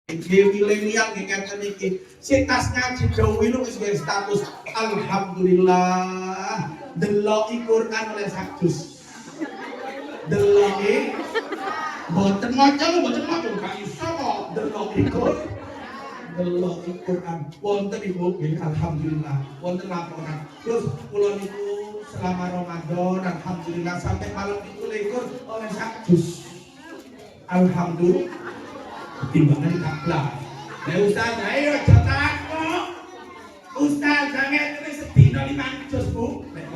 milenial ngeten iki sing tas ngaji dawuh lu wis gawe status alhamdulillah deloki Quran oleh sakjus deloki mboten maca gak iso kok deloki Quran wonten ibu nggih alhamdulillah wonten laporan terus kula niku selama Ramadan alhamdulillah sampai malam 21 oleh sakjus alhamdulillah timbangan kaplah. Lah Ustaz, ayo aja takok. Ustaz, jangan terus sedina 5 juz, Bu. Lek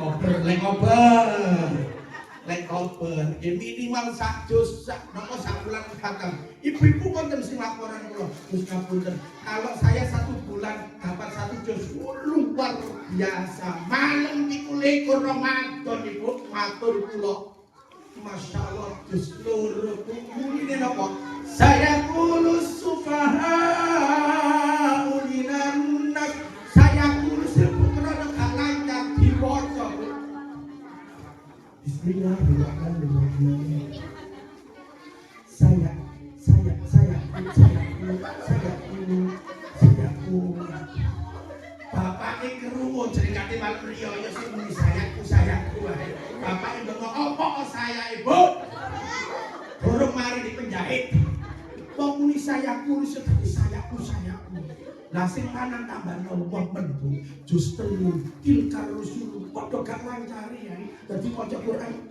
koper. Ya minimal sak juz, napa sak bulan khatam. Ibu-ibu konten sing laporan kula. Gus ngapunten. Kalau saya 1 bulan dapat 1 juz, luar biasa. Malam 21 Ramadan Ibu, matur kula. Masya Allah, juz loro ini napa? Saya kulus sufaha ulinan nas. Saya kulus putra gak lancar diwaca. Bismillahirrahmanirrahim. Saya Bapak ini kerungu ceritanya malam riyo ya sih muni sayaku Bapak ini ngomong apa saya ibu burung mari di penjahit wong muni sayaku lah sing lanang tambah wong mendung justru tilkar rusul padha gak lancari ya dadi maca Quran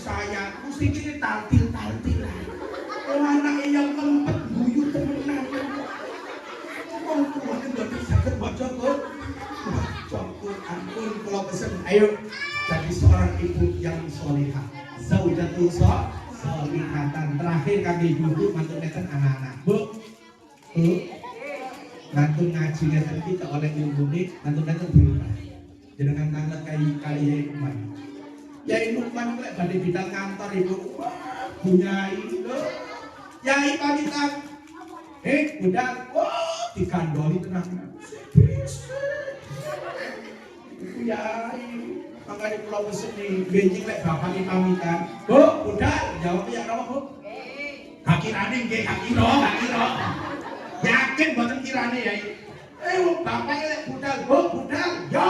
saya mesti kini taltil anak yang lempet guyu temenan wong tuane dadi saged maca Quran kula pesen ayo jadi seorang ibu yang salihah zaujatul salihatan terakhir kami ibu mantu neten anak-anak Bu mantu ngaji neten kita oleh ibu ini mantu neten di rumah jenengan tanglet kali umay ya ibu man lek badhe bidang kantor ibu bunyai lho yai pamitan budal digandoli tenang ibu yai makanya pulau kesini benjing lek bapak ini pamitan Bu budal jawab ya apa Bu gak kirane nggih gak kira yakin boten kirane yai bapak lek budal Bu budal yo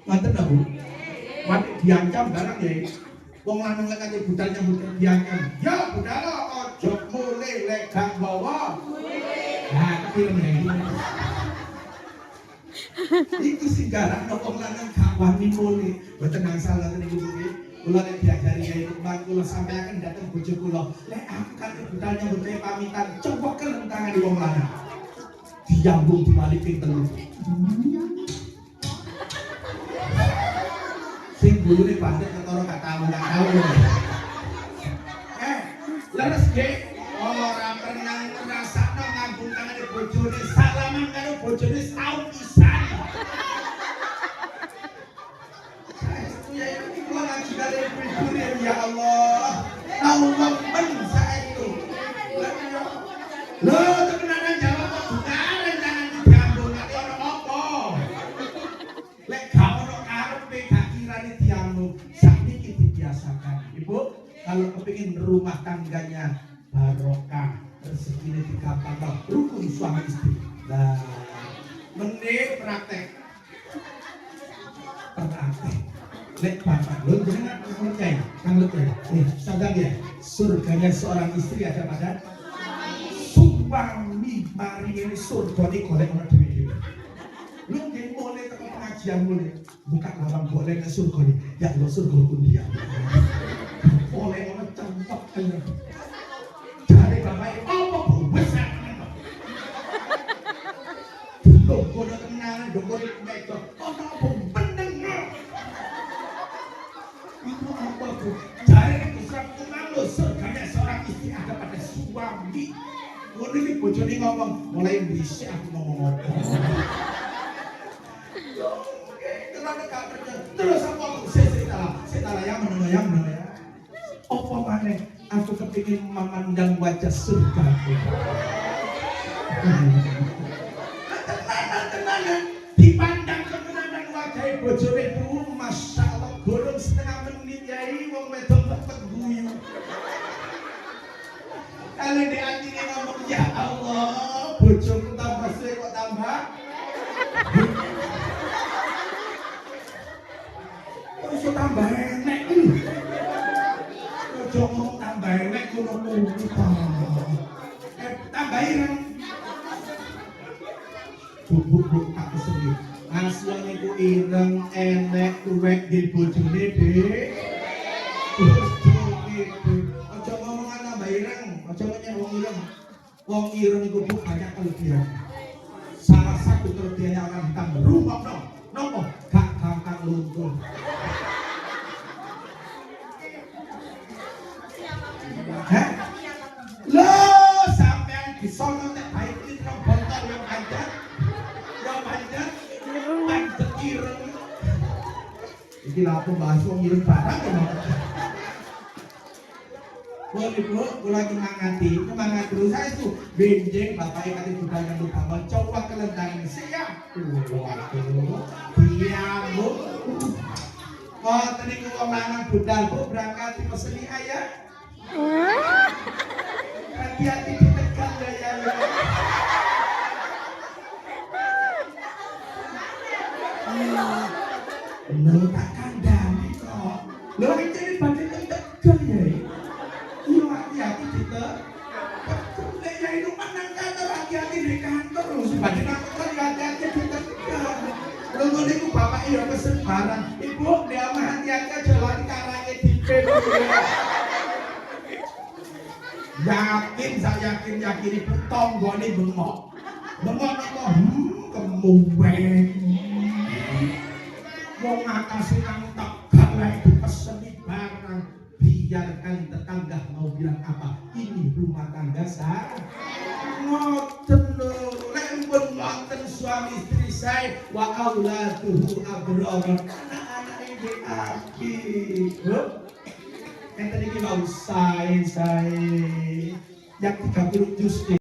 ngaten ta Bu? Mati diancam barang ya. Wong lanang lek kate budal nyambut diancam. Ya budal aja mulih lek gak bawa. Nah, kepilih iki. Iku sing garang wong lanang gak wani mulih. Mboten angsal ngoten iki Bu. Kula nek diajari ya iku kula sampeyan dateng bojo kula. Lek aku kate budal nyambut pamitan, coba kelem tangan wong lanang. Diambung dibalikin terus. Sing bulune pancet ketara gak tahu. Leres nggih ora pernah ngrasakno ngambung tangane bojone salaman karo bojone setahun pisan. Saestu ya iki kula ngaji karo bojone ya Allah. Tahu men saestu. Lho temenan jawab kok bukan jangan digambung nek ora apa. Lek gak ono karepe sakniki dibiasakan Ibu kalau kepingin rumah tangganya barokah rezekinya digapangno rukun suami istri nah meneh praktek lek bapak lho jangan percaya kalau sadar ya surganya seorang istri ada pada suami mari ini surga ini golek ono dhewe-dhewe lu nggih mulai teko pengajian mulai buka lawang boleh ke surga nih ya Allah surga undian boleh orang cempet dari bapak apa besar loh kono kenal dokter itu apa pendengar apa Bu dari besar kenal lo surganya seorang istri ada pada suami ngono iki bojone ngomong mulai bisik aku ngomong terus apa saya yang menengah apa maneh aku kepingin memandang wajah surga tenanan di bojone Bu, masyaallah gorong setengah menit yai wong wedok cepet guyu. Kali di atine ngomong ya Allah, bojoku tambah suwe kok tambah. Terus tambah enek. Ojo ngomong tambah enek kulo tambah ireng. Bubuk tak kesel. Asline iku ireng enek tuwek di bojone Dik. Ojo ngomong tambah ireng, ojo nyek wong ireng. Wong ireng iku banyak kelebihan. Salah satu kelebihannya akan ditambah rumah dong. Nopo gak gampang luntur. Hah? Loh, sampean disono nek baik iki nang botol yang panjang. Yang panjang panjang ireng. Iki lha aku bahas wong ireng barang kok. Ibu, kula iki mangan terus saya itu benjing bapake kate budal yang lupa coba kelentang siap. Waduh. Diamuk. Oh, tadi wong lanang budal Bu berangkat dipeseni ayah. Hati-hati ditekan ya. Lo tak kandani kok. Lo ini jadi badai tekan ya. Iya hati-hati ditekan. Betul ya itu menang kantor hati-hati di kantor. Sebagai kantor hati-hati ditekan. Lo ini bapak iya pesen barang. Ibu dia mah hati-hati aja lagi karangnya dipet. Yakin, saya yakin itu tonggone bengok. Bengok apa? Kemuweng. Wong atase nang tegal lek dipeseni barang, biarkan tetangga mau bilang apa. Ini rumah tangga saya. Ngoten lho, lek pun ngoten suami istri saya wa auladuhu abrar. Anak-anak iki apik. Enten iki mau saya yang 30 juz